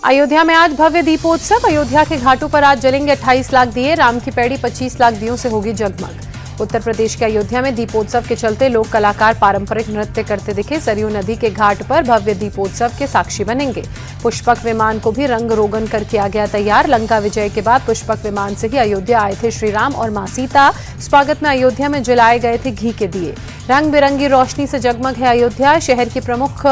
अयोध्या में आज भव्य दीपोत्सव। अयोध्या के घाटों पर आज जलेंगे 28 लाख दिए। राम की पैड़ी 25 लाख दियों से होगी जगमग। उत्तर प्रदेश के अयोध्या में दीपोत्सव के चलते लोक कलाकार पारंपरिक नृत्य करते दिखे। सरयू नदी के घाट पर भव्य दीपोत्सव के साक्षी बनेंगे। पुष्पक विमान को भी रंग रोगन कर किया गया तैयार। लंका विजय के बाद पुष्पक विमान से ही अयोध्या आए थे श्री राम और मां सीता। स्वागत में अयोध्या में जलाए गए थे घी के दिए। रंग बिरंगी रोशनी से जगमग है अयोध्या। शहर की प्रमुख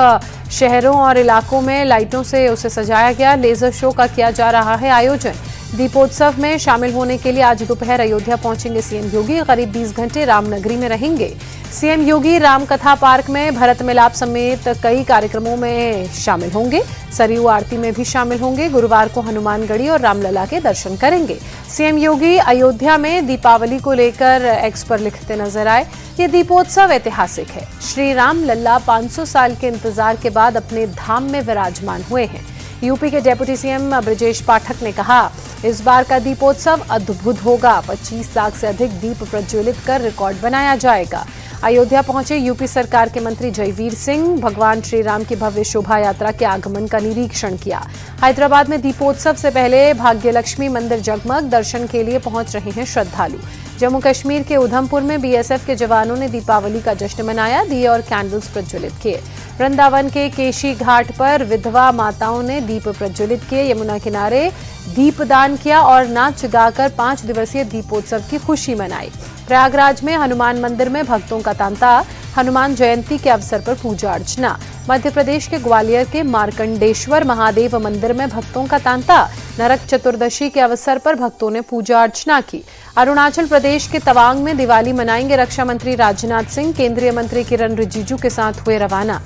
शहरों और इलाकों में लाइटों से उसे सजाया गया। लेजर शो का किया जा रहा है आयोजन। दीपोत्सव में शामिल होने के लिए आज दोपहर अयोध्या पहुंचेंगे सीएम योगी। करीब 20 घंटे रामनगरी में रहेंगे। सीएम योगी रामकथा पार्क में भरत मिलाप समेत कई कार्यक्रमों में शामिल होंगे। सरयू आरती में भी शामिल होंगे। गुरुवार को हनुमानगढ़ी और रामलला के दर्शन करेंगे। सीएम योगी अयोध्या में दीपावली को लेकर एक्स पर लिखते नजर आए, ये दीपोत्सव ऐतिहासिक है। श्री राम लल्ला 500 साल के इंतजार के बाद अपने धाम में विराजमान हुए हैं। यूपी के डेप्यूटी सीएम ब्रजेश पाठक ने कहा, इस बार का दीपोत्सव अद्भुत होगा। 25 लाख से अधिक दीप प्रज्वलित कर रिकॉर्ड बनाया जाएगा। अयोध्या पहुंचे यूपी सरकार के मंत्री जयवीर सिंह। भगवान श्री राम की भव्य शोभा यात्रा के आगमन का निरीक्षण किया। हैदराबाद में दीपोत्सव से पहले भाग्यलक्ष्मी मंदिर जगमग। दर्शन के लिए पहुंच रहे हैं श्रद्धालु। जम्मू कश्मीर के उधमपुर में बीएसएफ के जवानों ने दीपावली का जश्न मनाया। दिए और कैंडल्स प्रज्वलित किए। वृंदावन के केशी घाट पर विधवा माताओं ने दीप प्रज्वलित किए। यमुना किनारे दीपदान किया और नाच गाकर 5 दिवसीय दीपोत्सव की खुशी मनाई। प्रयागराज में हनुमान मंदिर में भक्तों का तांता। हनुमान जयंती के अवसर पर पूजा अर्चना। मध्य प्रदेश के ग्वालियर के मार्कंडेश्वर महादेव मंदिर में भक्तों का तांता। नरक चतुर्दशी के अवसर पर भक्तों ने पूजा अर्चना की। अरुणाचल प्रदेश के तवांग में दिवाली मनाएंगे रक्षा मंत्री राजनाथ सिंह। केंद्रीय मंत्री किरण रिजिजू के साथ हुए रवाना।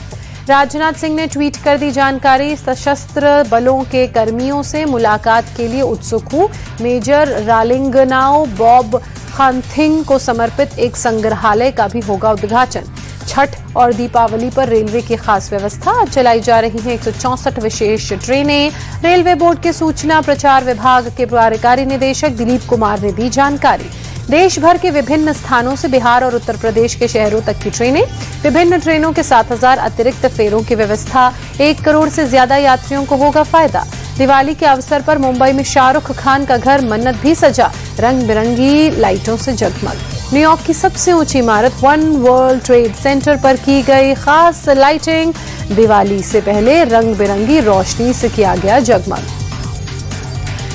राजनाथ सिंह ने ट्वीट कर दी जानकारी, सशस्त्र बलों के कर्मियों से मुलाकात के लिए उत्सुक हूं। मेजर रालिंगनाओ बॉब खानथिंग को समर्पित एक संग्रहालय का भी होगा उद्घाटन। छठ और दीपावली पर रेलवे की खास व्यवस्था। आज चलाई जा रही हैं 164 विशेष ट्रेनें। रेलवे बोर्ड के सूचना प्रचार विभाग के कार्यकारी निदेशक दिलीप कुमार ने दी जानकारी। देश भर के विभिन्न स्थानों से बिहार और उत्तर प्रदेश के शहरों तक की ट्रेनें। विभिन्न ट्रेनों के 7,000 अतिरिक्त फेरों की व्यवस्था। 1 करोड़ से ज्यादा यात्रियों को होगा फायदा। दिवाली के अवसर पर मुंबई में शाहरुख खान का घर मन्नत भी सजा। रंग बिरंगी लाइटों से जगमग। न्यूयॉर्क की सबसे ऊंची इमारत वन वर्ल्ड ट्रेड सेंटर पर की गई खास लाइटिंग। दिवाली से पहले रंग बिरंगी रोशनी से किया गया जगमग।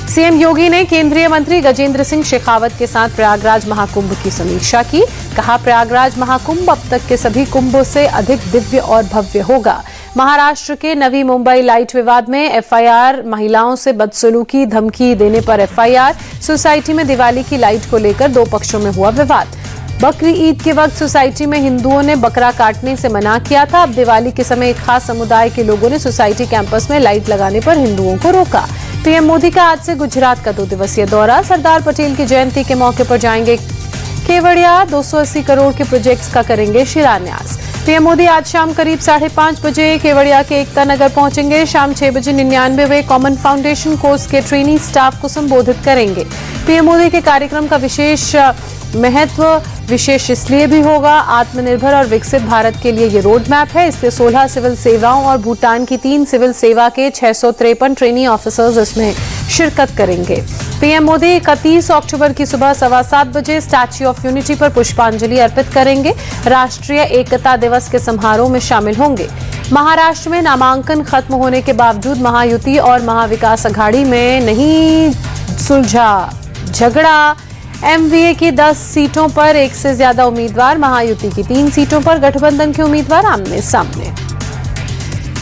सीएम योगी ने केंद्रीय मंत्री गजेंद्र सिंह शेखावत के साथ प्रयागराज महाकुंभ की समीक्षा की। कहा, प्रयागराज महाकुंभ अब तक के सभी कुंभों से अधिक दिव्य और भव्य होगा। महाराष्ट्र के नवी मुंबई लाइट विवाद में एफआईआर। महिलाओं से बदसलूकी धमकी देने पर एफआईआर। सोसाइटी में दिवाली की लाइट को लेकर 2 पक्षों में हुआ विवाद। बकरी ईद के वक्त सोसाइटी में हिंदुओं ने बकरा काटने से मना किया था। अब दिवाली के समय एक खास समुदाय के लोगों ने सोसाइटी कैंपस में लाइट लगाने पर हिंदुओं को रोका। पीएम मोदी का आज से गुजरात का 2 दिवसीय दौरा। सरदार पटेल की जयंती के मौके पर जाएंगे केवड़िया। 280 करोड़ के प्रोजेक्ट्स का करेंगे शिलान्यास। पीएम मोदी आज शाम करीब 5:30 बजे केवड़िया के एकता नगर पहुंचेंगे। शाम 6 बजे 99वें कॉमन फाउंडेशन कोर्स के ट्रेनी स्टाफ को संबोधित करेंगे। पीएम मोदी के कार्यक्रम का विशेष महत्व विशेष इसलिए भी होगा, आत्मनिर्भर और विकसित भारत के लिए ये रोड मैप है। इससे 16 सिविल सेवाओं और भूटान की 3 सिविल सेवा के 653 ट्रेनी ऑफिसर्स इसमें शिरकत करेंगे। पीएम मोदी 31 अक्टूबर की सुबह 7:15 बजे स्टैच्यू ऑफ यूनिटी पर पुष्पांजलि अर्पित करेंगे। राष्ट्रीय एकता दिवस के समारोह में शामिल होंगे। महाराष्ट्र में नामांकन खत्म होने के बावजूद महायुति और महाविकास अघाड़ी में नहीं सुलझा झगड़ा। एमवीए की 10 सीटों पर 1 से ज्यादा उम्मीदवार। महायुति की 3 सीटों पर गठबंधन के उम्मीदवार आमने सामने।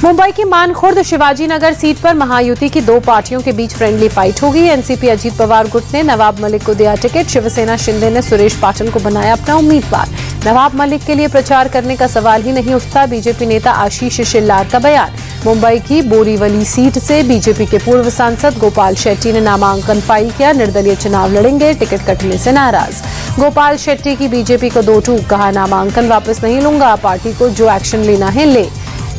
मुंबई की मानखुर्द शिवाजी नगर सीट पर महायुति की 2 पार्टियों के बीच फ्रेंडली फाइट होगी। एनसीपी अजीत पवार गुट ने नवाब मलिक को दिया टिकट। शिवसेना शिंदे ने सुरेश पाटिल को बनाया अपना उम्मीदवार। नवाब मलिक के लिए प्रचार करने का सवाल ही नहीं उठता। बीजेपी नेता आशीष शेल्लार का बयान। मुंबई की बोरीवली सीट से बीजेपी के पूर्व सांसद गोपाल शेट्टी ने नामांकन फाइल किया। निर्दलीय चुनाव लड़ेंगे, टिकट कटने से नाराज। गोपाल शेट्टी की बीजेपी को 2 टूक। कहा, नामांकन वापस नहीं लूंगा, पार्टी को जो एक्शन लेना है ले।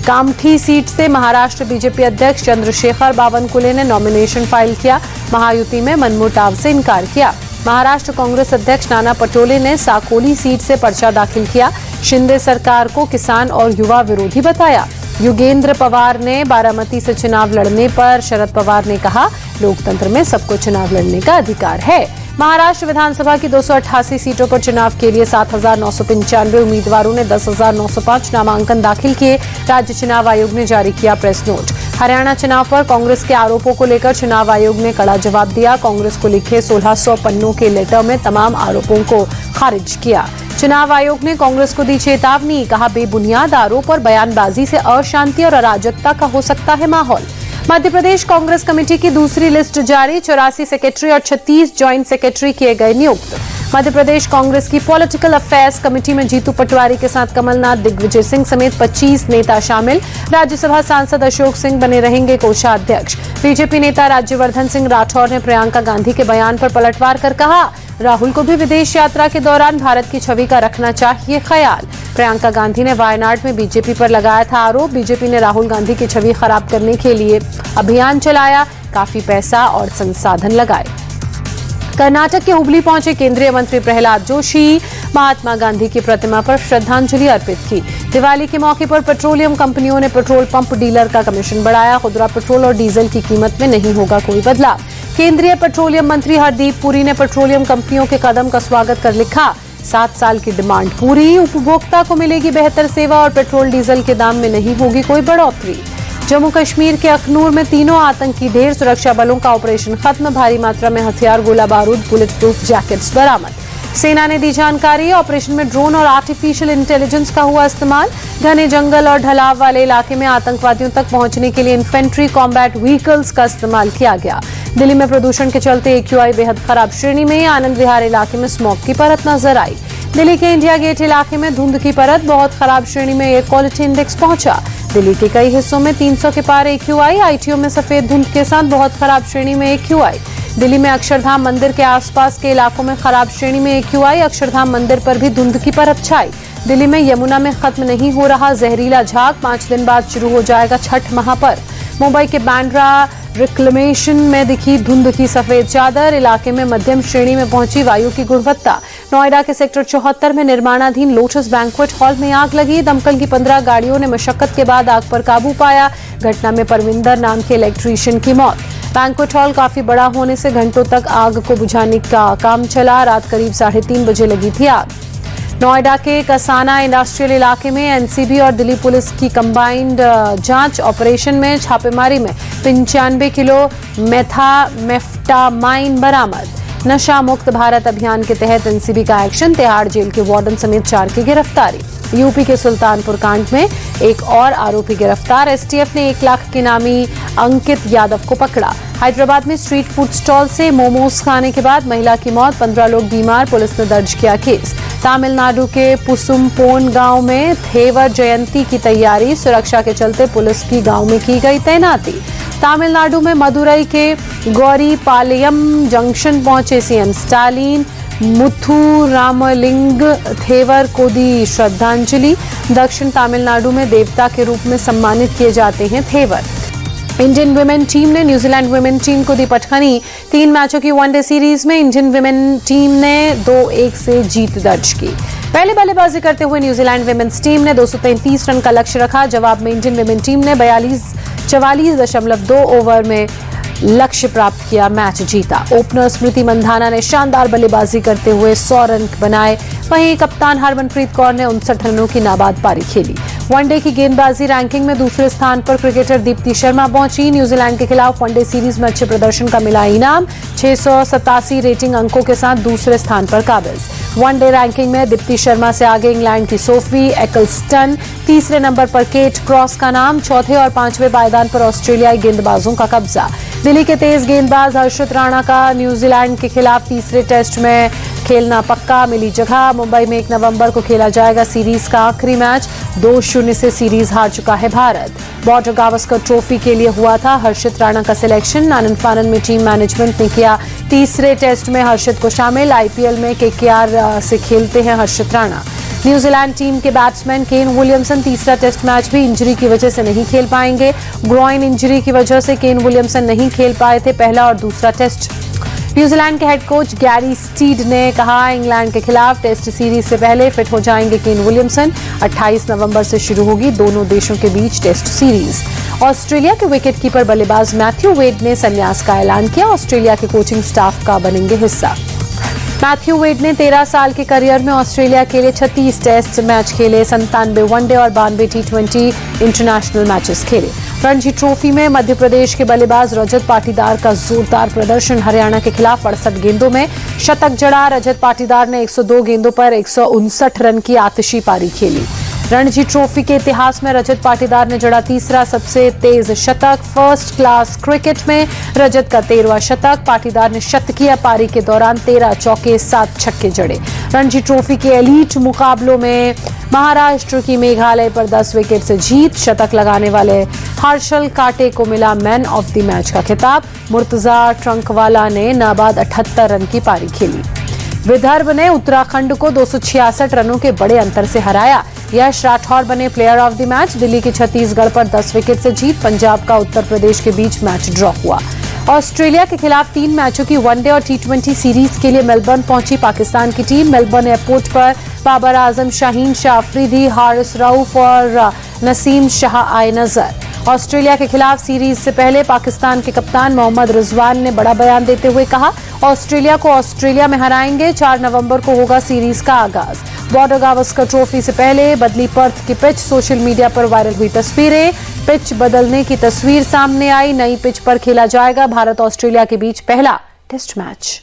कामठी सीट से महाराष्ट्र बीजेपी अध्यक्ष चंद्रशेखर बावनकुले ने नॉमिनेशन फाइल किया। महायुति में मनमुटाव से इनकार किया। महाराष्ट्र कांग्रेस अध्यक्ष नाना पटोले ने साकोली सीट से पर्चा दाखिल किया। शिंदे सरकार को किसान और युवा विरोधी बताया। योगेंद्र पवार ने बारामती से चुनाव लड़ने पर शरद पवार ने कहा, लोकतंत्र में सबको चुनाव लड़ने का अधिकार है। महाराष्ट्र विधानसभा की 288 सीटों पर चुनाव के लिए 7,995 उम्मीदवारों ने 10,905 नामांकन दाखिल किए। राज्य चुनाव आयोग ने जारी किया प्रेस नोट। हरियाणा चुनाव पर कांग्रेस के आरोपों को लेकर चुनाव आयोग ने कड़ा जवाब दिया। कांग्रेस को लिखे 1600 पन्नों के लेटर में तमाम आरोपों को खारिज किया। चुनाव आयोग ने कांग्रेस को दी चेतावनी, कहा बेबुनियाद आरोप और बयानबाजी से अशांति और अराजकता का हो सकता है माहौल। मध्य प्रदेश कांग्रेस कमेटी की दूसरी लिस्ट जारी, 84 सेक्रेटरी और 36 ज्वाइंट सेक्रेटरी किए गए नियुक्त। मध्य प्रदेश कांग्रेस की पॉलिटिकल अफेयर्स कमेटी में जीतू पटवारी के साथ कमलनाथ, दिग्विजय सिंह समेत 25 नेता शामिल। राज्यसभा सांसद अशोक सिंह बने रहेंगे कोषाध्यक्ष। बीजेपी नेता राज्यवर्धन सिंह राठौर ने प्रियंका गांधी के बयान पर पलटवार कर कहा, राहुल को भी विदेश यात्रा के दौरान भारत की छवि का रखना चाहिए ख्याल। प्रियंका गांधी ने वायनाड में बीजेपी पर लगाया था आरोप, बीजेपी ने राहुल गांधी की छवि खराब करने के लिए अभियान चलाया, काफी पैसा और संसाधन लगाए। कर्नाटक के हुबली पहुंचे केंद्रीय मंत्री प्रहलाद जोशी, महात्मा गांधी की प्रतिमा पर श्रद्धांजलि अर्पित की। दिवाली के मौके पर पेट्रोलियम कंपनियों ने पेट्रोल पंप डीलर का कमीशन बढ़ाया। खुदरा पेट्रोल और डीजल की कीमत में नहीं होगा कोई बदलाव। केंद्रीय पेट्रोलियम मंत्री हरदीप पुरी ने पेट्रोलियम कंपनियों के कदम का स्वागत कर लिखा, 7 साल की डिमांड पूरी, उपभोक्ता को मिलेगी बेहतर सेवा और पेट्रोल डीजल के दाम में नहीं होगी कोई बढ़ोतरी। जम्मू कश्मीर के अखनूर में तीनों आतंकी ढेर, सुरक्षा बलों का ऑपरेशन खत्म, भारी मात्रा में हथियार, गोला बारूद, बुलेट प्रूफ जैकेट्स बरामद। सेना ने दी जानकारी, ऑपरेशन में ड्रोन और आर्टिफिशियल इंटेलिजेंस का हुआ इस्तेमाल। घने जंगल और ढलाव वाले इलाके में आतंकवादियों तक पहुंचने के लिए इन्फेंट्री कॉम्बैट व्हीकल्स का इस्तेमाल किया गया। दिल्ली में प्रदूषण के चलते AQI बेहद खराब श्रेणी में, आनंद विहार इलाके में स्मॉग की परत नजर आई। दिल्ली के इंडिया गेट इलाके में धुंध की परत, बहुत खराब श्रेणी में एयर क्वालिटी इंडेक्स पहुंचा। दिल्ली के कई हिस्सों में 300 के पार AQI, ITO में सफेद धुंध के साथ बहुत खराब श्रेणी में AQI। दिल्ली में अक्षरधाम मंदिर के आसपास के इलाकों में खराब श्रेणी में AQI, अक्षरधाम मंदिर पर भी धुंध की परत छाई। दिल्ली में यमुना में खत्म नहीं हो रहा जहरीला झाग, 5 दिन बाद शुरू हो जाएगा छठ महापर्व। मुंबई के बांद्रा रिक्लेमेशन में दिखी धुंध की सफेद चादर, इलाके में मध्यम श्रेणी में पहुंची वायु की गुणवत्ता। नोएडा के सेक्टर 74 में निर्माणाधीन लोटस बैंक्वेट हॉल में आग लगी, दमकल की 15 गाड़ियों ने मशक्कत के बाद आग पर काबू पाया। घटना में परविंदर नाम के इलेक्ट्रीशियन की मौत। बैंक्वेट हॉल काफी बड़ा होने से घंटों तक आग को बुझाने का काम चला। रात करीब 3:30 बजे लगी थी आग। नोएडा के कसाना इंडस्ट्रियल इलाके में एनसीबी और दिल्ली पुलिस की कंबाइंड जांच ऑपरेशन में छापेमारी में 95 किलो मेथामेफ्टामाइन बरामद। नशा मुक्त भारत अभियान के तहत एनसीबी का एक्शन, तिहाड़ जेल के वार्डन समेत 4 की गिरफ्तारी। यूपी के सुल्तानपुर कांड में एक और आरोपी गिरफ्तार, एसटीएफ ने 1 लाख के नामी अंकित यादव को पकड़ा। हैदराबाद में स्ट्रीट फूड स्टॉल से मोमोज खाने के बाद महिला की मौत, 15 लोग बीमार, पुलिस ने दर्ज किया केस। तमिलनाडु के पुसुमपोन गांव में थेवर जयंती की तैयारी, सुरक्षा के चलते पुलिस की गांव में की गई तैनाती। तमिलनाडु में मदुरई के गौरीपालयम जंक्शन पहुंचे सीएम स्टालिन, मुथु रामलिंग थेवर को दी श्रद्धांजलि। दक्षिण तमिलनाडु में देवता के रूप में सम्मानित किए जाते हैं थेवर। इंडियन वुमेन टीम ने न्यूजीलैंड वुमेन टीम को दी पटखनी। 3 मैचों की वनडे सीरीज में इंडियन वुमेन टीम ने 2-1 से जीत दर्ज की। पहले बल्लेबाजी करते हुए न्यूजीलैंड वुमेन्स टीम ने 233 रन का लक्ष्य रखा। जवाब में इंडियन वुमेन टीम ने 44.2 ओवर में लक्ष्य प्राप्त किया, मैच जीता। ओपनर स्मृति मंधाना ने शानदार बल्लेबाजी करते हुए 100 रन बनाए। वहीं कप्तान हरमनप्रीत कौर ने 59 रनों की नाबाद पारी खेली। वनडे की गेंदबाजी रैंकिंग में दूसरे स्थान पर क्रिकेटर दीप्ति शर्मा पहुंची। न्यूजीलैंड के खिलाफ वनडे सीरीज में अच्छे प्रदर्शन का मिला इनाम, 687 रेटिंग अंकों के साथ दूसरे स्थान पर काबिज। वनडे रैंकिंग में दीप्ति शर्मा से आगे इंग्लैंड की सोफी एक्लस्टन, तीसरे नंबर पर केट क्रॉस का नाम, चौथे और 5वें पायदान पर ऑस्ट्रेलियाई गेंदबाजों का कब्जा। दिल्ली के तेज गेंदबाज हर्षित राणा का न्यूजीलैंड के खिलाफ तीसरे टेस्ट में खेलना पक्का, मिली जगह। मुंबई में 1 नवंबर को खेला जाएगा सीरीज का आखिरी मैच, 2-0 से सीरीज हार चुका है भारत। बॉर्डर गावस्कर ट्रॉफी के लिए हुआ था हर्षित राणा का सिलेक्शन। आनंद फानन में टीम मैनेजमेंट ने किया तीसरे टेस्ट में हर्षित को शामिल। आईपीएल में केकेआर से खेलते हैं हर्षित राणा। न्यूजीलैंड टीम के बैट्समैन केन विलियमसन तीसरा टेस्ट मैच भी इंजरी की वजह से नहीं खेल पाएंगे। ग्रॉइन इंजरी की वजह से केन विलियमसन नहीं खेल पाए थे पहला और दूसरा टेस्ट। न्यूजीलैंड के हेड कोच गैरी स्टीड ने कहा, इंग्लैंड के खिलाफ टेस्ट सीरीज से पहले फिट हो जाएंगे केन विलियमसन। 28 नवंबर से शुरू होगी दोनों देशों के बीच टेस्ट सीरीज। ऑस्ट्रेलिया के विकेटकीपर बल्लेबाज मैथ्यू वेड ने संन्यास का ऐलान किया। ऑस्ट्रेलिया के कोचिंग स्टाफ का बनेंगे हिस्सा। मैथ्यू वेड ने 13 साल के करियर में ऑस्ट्रेलिया के लिए 36 टेस्ट मैच खेले, 97 वनडे और 92 टी20 इंटरनेशनल मैचेस खेले। रणजी ट्रॉफी में मध्य प्रदेश के बल्लेबाज रजत पाटीदार का जोरदार प्रदर्शन। हरियाणा के खिलाफ 68 गेंदों में शतक जड़ा। रजत पाटीदार ने 102 गेंदों पर 159 रन की आतिशी पारी खेली। रणजी ट्रॉफी के इतिहास में रजत पाटीदार ने जड़ा तीसरा सबसे तेज शतक। फर्स्ट क्लास क्रिकेट में रजत का 13वां शतक। पाटीदार ने शतकीय पारी के दौरान 13 चौके 7 छक्के जड़े। रणजी ट्रॉफी के एलीट मुकाबलों में महाराष्ट्र की मेघालय पर 10 विकेट से जीत। शतक लगाने वाले हर्षल काटे को मिला मैन ऑफ द मैच का खिताब। मुर्तजा ट्रंकवाला ने नाबाद 78 रन की पारी खेली। विदर्भ ने उत्तराखंड को 266 रनों के बड़े अंतर से हराया। यश राठौर बने player of the match. Delhi की छत्तीसगढ़ पर 10 विकेट से जीत। पंजाब का उत्तर प्रदेश के बीच मैच ड्रॉ हुआ। ऑस्ट्रेलिया के खिलाफ 3 मैचों की वनडे और टी20 सीरीज के लिए मेलबर्न पहुंची पाकिस्तान की टीम। मेलबर्न एयरपोर्ट पर बाबर आजम, शाहीन शाह अफरीदी, हारिस रऊफ और नसीम शाह आए नजर। ऑस्ट्रेलिया के खिलाफ सीरीज से पहले पाकिस्तान के कप्तान मोहम्मद रिजवान ने बड़ा बयान देते हुए कहा, ऑस्ट्रेलिया को ऑस्ट्रेलिया में हराएंगे। 4 नवंबर को होगा सीरीज का आगाज। बॉर्डर गावस्कर ट्रॉफी से पहले बदली पर्थ की पिच। सोशल मीडिया पर वायरल हुई तस्वीरें। पिच बदलने की तस्वीर सामने आई। नई पिच पर खेला जाएगा भारत ऑस्ट्रेलिया के बीच पहला टेस्ट मैच।